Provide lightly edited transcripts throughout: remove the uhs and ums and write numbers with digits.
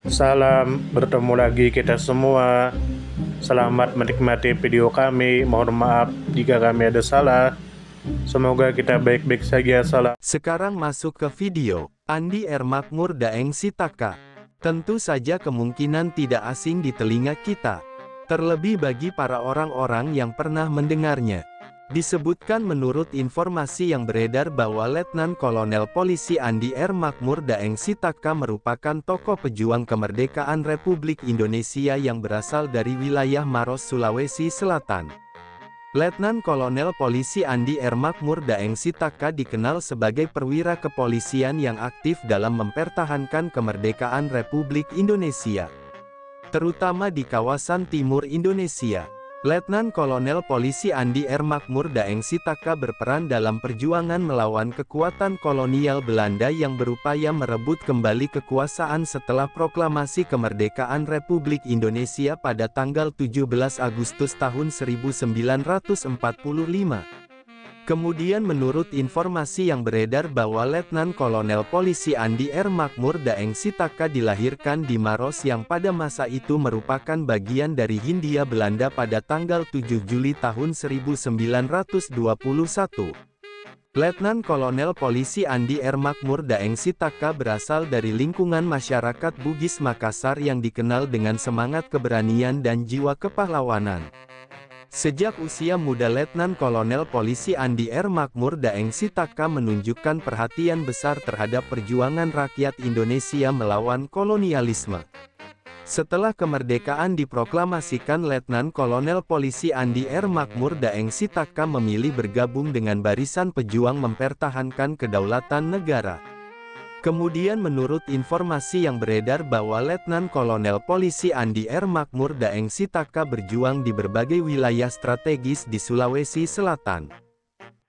Salam, bertemu lagi kita semua. Selamat menikmati video kami. Mohon maaf jika kami ada salah. Semoga kita baik-baik saja. Salam. Sekarang masuk ke video. Andi R. Makmur Daeng Sitaka. Tentu saja kemungkinan tidak asing di telinga kita. Terlebih bagi para orang-orang yang pernah mendengarnya. Disebutkan menurut informasi yang beredar bahwa Letnan Kolonel Polisi Andi R. Makmur Daeng Sitaka merupakan tokoh pejuang kemerdekaan Republik Indonesia yang berasal dari wilayah Maros, Sulawesi Selatan. Letnan Kolonel Polisi Andi R. Makmur Daeng Sitaka dikenal sebagai perwira kepolisian yang aktif dalam mempertahankan kemerdekaan Republik Indonesia, terutama di kawasan timur Indonesia. Letnan Kolonel Polisi Andi R. Makmur Daeng Sitaka berperan dalam perjuangan melawan kekuatan kolonial Belanda yang berupaya merebut kembali kekuasaan setelah proklamasi kemerdekaan Republik Indonesia pada tanggal 17 Agustus tahun 1945. Kemudian menurut informasi yang beredar bahwa Letnan Kolonel Polisi Andi R. Makmur Daeng Sitaka dilahirkan di Maros yang pada masa itu merupakan bagian dari Hindia Belanda pada tanggal 7 Juli tahun 1921. Letnan Kolonel Polisi Andi R. Makmur Daeng Sitaka berasal dari lingkungan masyarakat Bugis Makassar yang dikenal dengan semangat keberanian dan jiwa kepahlawanan. Sejak usia muda Letnan Kolonel Polisi Andi R. Makmur Daeng Sitaka menunjukkan perhatian besar terhadap perjuangan rakyat Indonesia melawan kolonialisme. Setelah kemerdekaan diproklamasikan, Letnan Kolonel Polisi Andi R. Makmur Daeng Sitaka memilih bergabung dengan barisan pejuang mempertahankan kedaulatan negara. Kemudian menurut informasi yang beredar bahwa Letnan Kolonel Polisi Andi R. Makmur Daeng Sitaka berjuang di berbagai wilayah strategis di Sulawesi Selatan,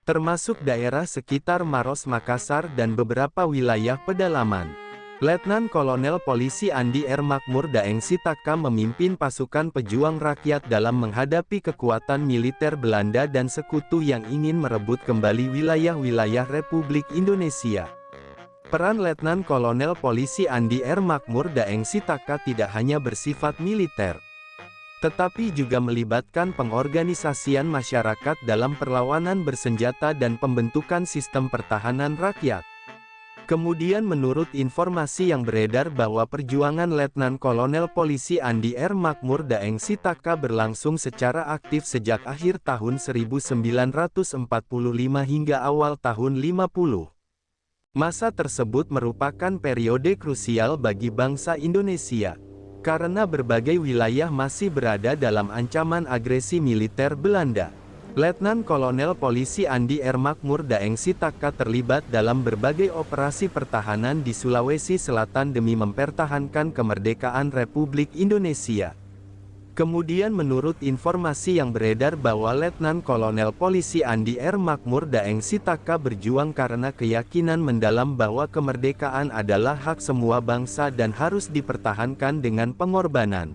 termasuk daerah sekitar Maros, Makassar dan beberapa wilayah pedalaman. Letnan Kolonel Polisi Andi R. Makmur Daeng Sitaka memimpin pasukan pejuang rakyat dalam menghadapi kekuatan militer Belanda dan sekutu yang ingin merebut kembali wilayah-wilayah Republik Indonesia. Peran Letnan Kolonel Polisi Andi R. Makmur Daeng Sitaka tidak hanya bersifat militer, tetapi juga melibatkan pengorganisasian masyarakat dalam perlawanan bersenjata dan pembentukan sistem pertahanan rakyat. Kemudian menurut informasi yang beredar bahwa perjuangan Letnan Kolonel Polisi Andi R. Makmur Daeng Sitaka berlangsung secara aktif sejak akhir tahun 1945 hingga awal tahun 50. Masa tersebut merupakan periode krusial bagi bangsa Indonesia, karena berbagai wilayah masih berada dalam ancaman agresi militer Belanda. Letnan Kolonel Polisi Andi R. Makmur Daeng Sitaka terlibat dalam berbagai operasi pertahanan di Sulawesi Selatan demi mempertahankan kemerdekaan Republik Indonesia. Kemudian menurut informasi yang beredar bahwa Letnan Kolonel Polisi Andi R. Makmur Daeng Sitaka berjuang karena keyakinan mendalam bahwa kemerdekaan adalah hak semua bangsa dan harus dipertahankan dengan pengorbanan.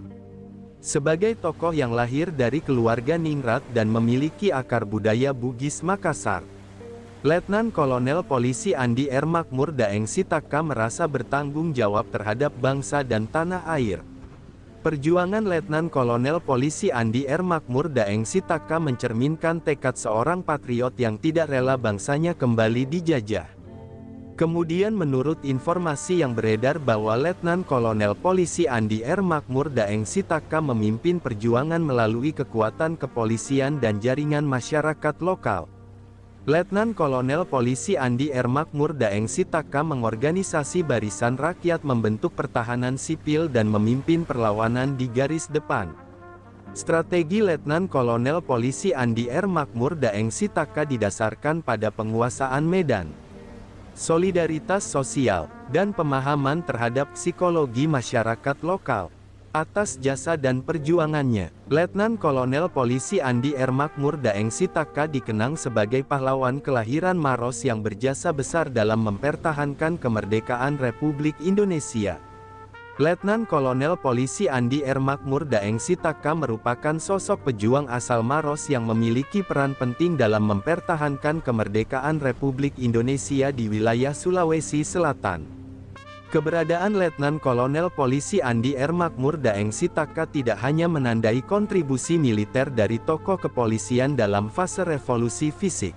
Sebagai tokoh yang lahir dari keluarga ningrat dan memiliki akar budaya Bugis Makassar, Letnan Kolonel Polisi Andi R. Makmur Daeng Sitaka merasa bertanggung jawab terhadap bangsa dan tanah air. Perjuangan Letnan Kolonel Polisi Andi R. Makmur Daeng Sitaka mencerminkan tekad seorang patriot yang tidak rela bangsanya kembali dijajah. Kemudian menurut informasi yang beredar bahwa Letnan Kolonel Polisi Andi R. Makmur Daeng Sitaka memimpin perjuangan melalui kekuatan kepolisian dan jaringan masyarakat lokal. Letnan Kolonel Polisi Andi R. Makmur Daeng Sitaka mengorganisasi barisan rakyat, membentuk pertahanan sipil dan memimpin perlawanan di garis depan. Strategi Letnan Kolonel Polisi Andi R. Makmur Daeng Sitaka didasarkan pada penguasaan medan, solidaritas sosial, dan pemahaman terhadap psikologi masyarakat lokal. Atas jasa dan perjuangannya, Letnan Kolonel Polisi Andi R. Makmur Daeng Sitaka dikenang sebagai pahlawan kelahiran Maros yang berjasa besar dalam mempertahankan kemerdekaan Republik Indonesia. Letnan Kolonel Polisi Andi R. Makmur Daeng Sitaka merupakan sosok pejuang asal Maros yang memiliki peran penting dalam mempertahankan kemerdekaan Republik Indonesia di wilayah Sulawesi Selatan. Keberadaan Letnan Kolonel Polisi Andi R. Makmur Daeng Sitaka tidak hanya menandai kontribusi militer dari tokoh kepolisian dalam fase revolusi fisik,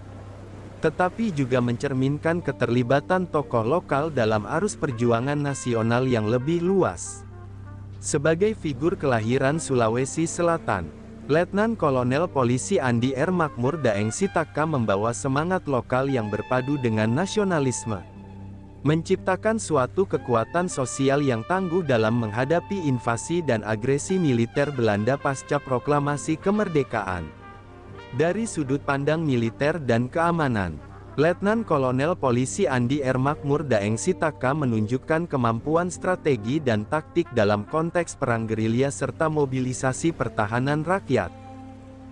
tetapi juga mencerminkan keterlibatan tokoh lokal dalam arus perjuangan nasional yang lebih luas. Sebagai figur kelahiran Sulawesi Selatan, Letnan Kolonel Polisi Andi R. Makmur Daeng Sitaka membawa semangat lokal yang berpadu dengan nasionalisme, menciptakan suatu kekuatan sosial yang tangguh dalam menghadapi invasi dan agresi militer Belanda pasca proklamasi kemerdekaan. Dari sudut pandang militer dan keamanan, Letnan Kolonel Polisi Andi R. Makmur Daeng Sitaka menunjukkan kemampuan strategi dan taktik dalam konteks perang gerilya serta mobilisasi pertahanan rakyat.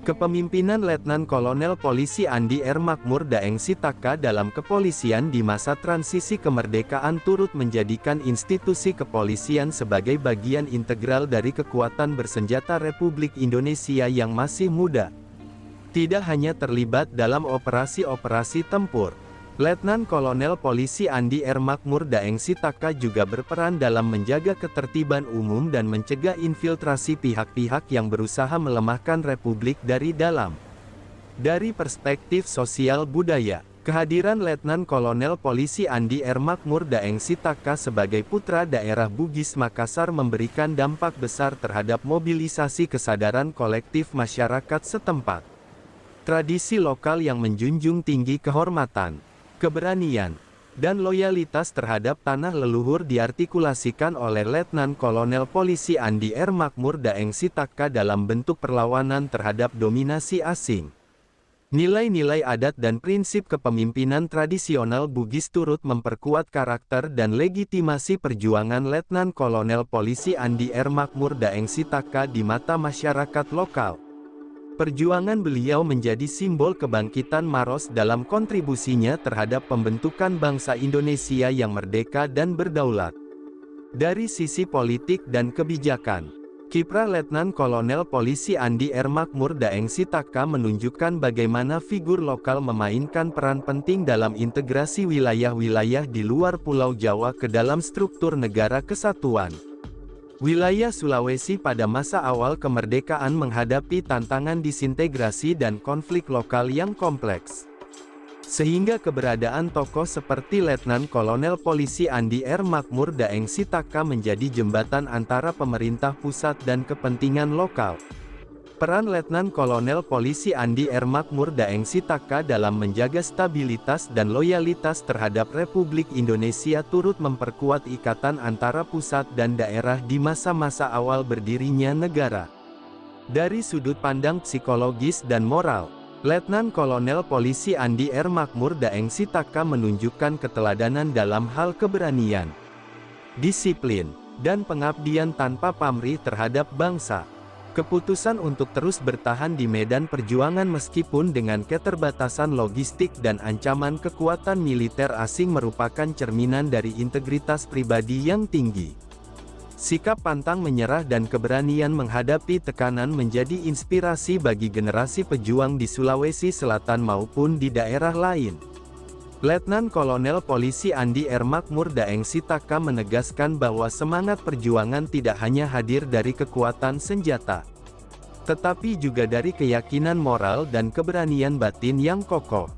Kepemimpinan Letnan Kolonel Polisi Andi R. Makmur Daeng Sitaka dalam kepolisian di masa transisi kemerdekaan turut menjadikan institusi kepolisian sebagai bagian integral dari kekuatan bersenjata Republik Indonesia yang masih muda. Tidak hanya terlibat dalam operasi-operasi tempur, Letnan Kolonel Polisi Andi R. Makmur Daeng Sitaka juga berperan dalam menjaga ketertiban umum dan mencegah infiltrasi pihak-pihak yang berusaha melemahkan Republik dari dalam. Dari perspektif sosial budaya, kehadiran Letnan Kolonel Polisi Andi R. Makmur Daeng Sitaka sebagai putra daerah Bugis Makassar memberikan dampak besar terhadap mobilisasi kesadaran kolektif masyarakat setempat. Tradisi lokal yang menjunjung tinggi kehormatan, keberanian, dan loyalitas terhadap tanah leluhur diartikulasikan oleh Letnan Kolonel Polisi Andi R. Makmur Daeng Sitaka dalam bentuk perlawanan terhadap dominasi asing. Nilai-nilai adat dan prinsip kepemimpinan tradisional Bugis turut memperkuat karakter dan legitimasi perjuangan Letnan Kolonel Polisi Andi R. Makmur Daeng Sitaka di mata masyarakat lokal. Perjuangan beliau menjadi simbol kebangkitan Maros dalam kontribusinya terhadap pembentukan bangsa Indonesia yang merdeka dan berdaulat. Dari sisi politik dan kebijakan, kiprah Letnan Kolonel Polisi Andi R. Makmur Daeng Sitaka menunjukkan bagaimana figur lokal memainkan peran penting dalam integrasi wilayah-wilayah di luar Pulau Jawa ke dalam struktur negara kesatuan. Wilayah Sulawesi pada masa awal kemerdekaan menghadapi tantangan disintegrasi dan konflik lokal yang kompleks. Sehingga keberadaan tokoh seperti Letnan Kolonel Polisi Andi R. Makmur Daeng Sitaka menjadi jembatan antara pemerintah pusat dan kepentingan lokal. Peran Letnan Kolonel Polisi Andi R. Makmur Daeng Sitaka dalam menjaga stabilitas dan loyalitas terhadap Republik Indonesia turut memperkuat ikatan antara pusat dan daerah di masa-masa awal berdirinya negara. Dari sudut pandang psikologis dan moral, Letnan Kolonel Polisi Andi R. Makmur Daeng Sitaka menunjukkan keteladanan dalam hal keberanian, disiplin, dan pengabdian tanpa pamrih terhadap bangsa. Keputusan untuk terus bertahan di medan perjuangan meskipun dengan keterbatasan logistik dan ancaman kekuatan militer asing merupakan cerminan dari integritas pribadi yang tinggi. Sikap pantang menyerah dan keberanian menghadapi tekanan menjadi inspirasi bagi generasi pejuang di Sulawesi Selatan maupun di daerah lain. Letnan Kolonel Polisi Andi R. Makmur Daeng Sitaka menegaskan bahwa semangat perjuangan tidak hanya hadir dari kekuatan senjata, tetapi juga dari keyakinan moral dan keberanian batin yang kokoh.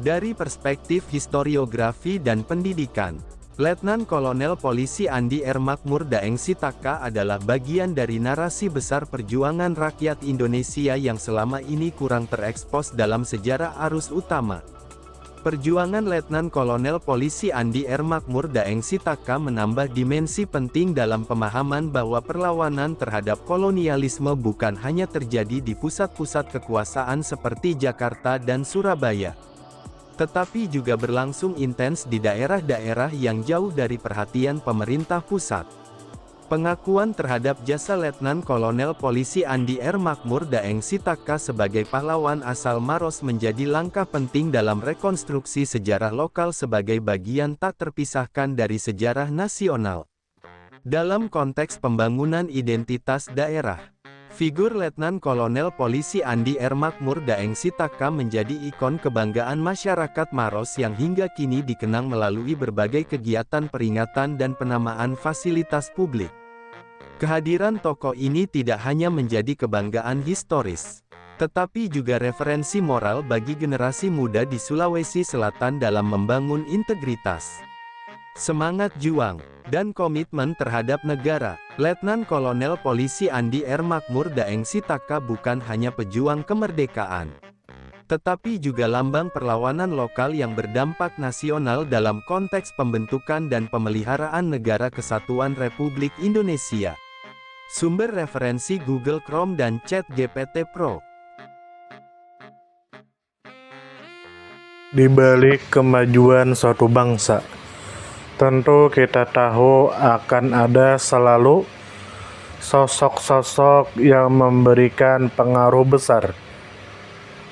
Dari perspektif historiografi dan pendidikan, Letnan Kolonel Polisi Andi R. Makmur Daeng Sitaka adalah bagian dari narasi besar perjuangan rakyat Indonesia yang selama ini kurang terekspos dalam sejarah arus utama. Perjuangan Letnan Kolonel Polisi Andi R. Makmur Daeng Sitaka menambah dimensi penting dalam pemahaman bahwa perlawanan terhadap kolonialisme bukan hanya terjadi di pusat-pusat kekuasaan seperti Jakarta dan Surabaya, tetapi juga berlangsung intens di daerah-daerah yang jauh dari perhatian pemerintah pusat. Pengakuan terhadap jasa Letnan Kolonel Polisi Andi R. Makmur Daeng Sitaka sebagai pahlawan asal Maros menjadi langkah penting dalam rekonstruksi sejarah lokal sebagai bagian tak terpisahkan dari sejarah nasional. Dalam konteks pembangunan identitas daerah, Figur Letnan Kolonel Polisi Andi R. Makmur Daeng Sitaka menjadi ikon kebanggaan masyarakat Maros yang hingga kini dikenang melalui berbagai kegiatan peringatan dan penamaan fasilitas publik. Kehadiran tokoh ini tidak hanya menjadi kebanggaan historis, tetapi juga referensi moral bagi generasi muda di Sulawesi Selatan dalam membangun integritas, semangat juang, dan komitmen terhadap negara. Letnan Kolonel Polisi Andi R. Makmur Daeng Sitaka bukan hanya pejuang kemerdekaan, tetapi juga lambang perlawanan lokal yang berdampak nasional dalam konteks pembentukan dan pemeliharaan Negara Kesatuan Republik Indonesia. Sumber referensi Google Chrome dan ChatGPT Pro. Di balik kemajuan suatu bangsa, tentu kita tahu akan ada selalu sosok-sosok yang memberikan pengaruh besar,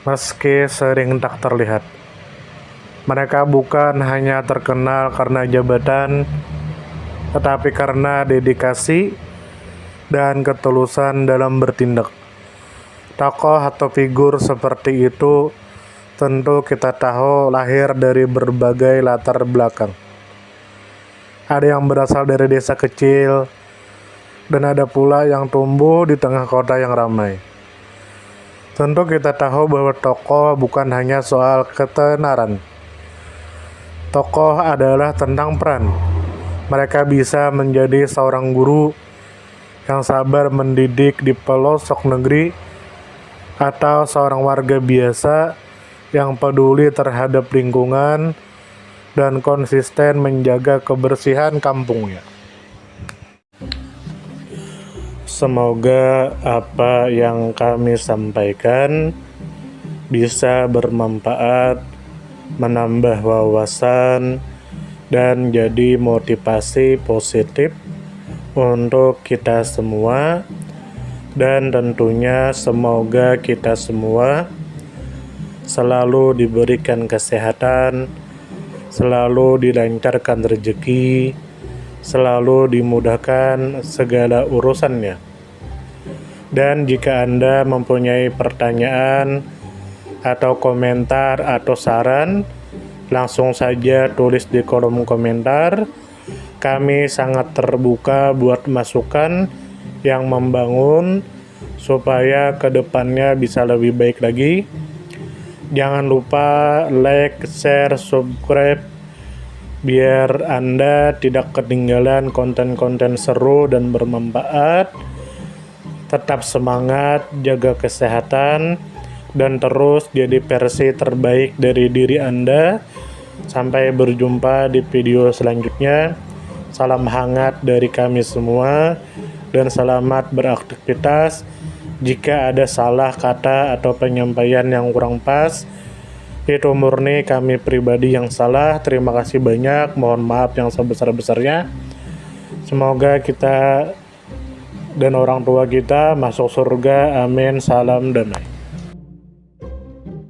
meski sering tak terlihat. Mereka bukan hanya terkenal karena jabatan, tetapi karena dedikasi dan ketulusan dalam bertindak. Tokoh atau figur seperti itu tentu kita tahu lahir dari berbagai latar belakang. Ada yang berasal dari desa kecil, dan ada pula yang tumbuh di tengah kota yang ramai. Tentu kita tahu bahwa tokoh bukan hanya soal ketenaran. Tokoh adalah tentang peran. Mereka bisa menjadi seorang guru yang sabar mendidik di pelosok negeri, atau seorang warga biasa yang peduli terhadap lingkungan dan konsisten menjaga kebersihan kampungnya. Semoga apa yang kami sampaikan bisa bermanfaat, menambah wawasan, dan jadi motivasi positif untuk kita semua, dan tentunya semoga kita semua selalu diberikan kesehatan, selalu dilancarkan rezeki, selalu dimudahkan segala urusannya. Dan jika Anda mempunyai pertanyaan atau komentar atau saran, langsung saja tulis di kolom komentar. Kami sangat terbuka buat masukan yang membangun supaya kedepannya bisa lebih baik lagi. Jangan lupa like, share, subscribe biar Anda tidak ketinggalan konten-konten seru dan bermanfaat. Tetap semangat, jaga kesehatan, dan terus jadi versi terbaik dari diri Anda. Sampai berjumpa di video selanjutnya. Salam hangat dari kami semua, dan selamat beraktivitas. Jika ada salah kata atau penyampaian yang kurang pas, itu murni kami pribadi yang salah. Terima kasih banyak, mohon maaf yang sebesar-besarnya. Semoga kita dan orang tua kita masuk surga, amin, salam damai.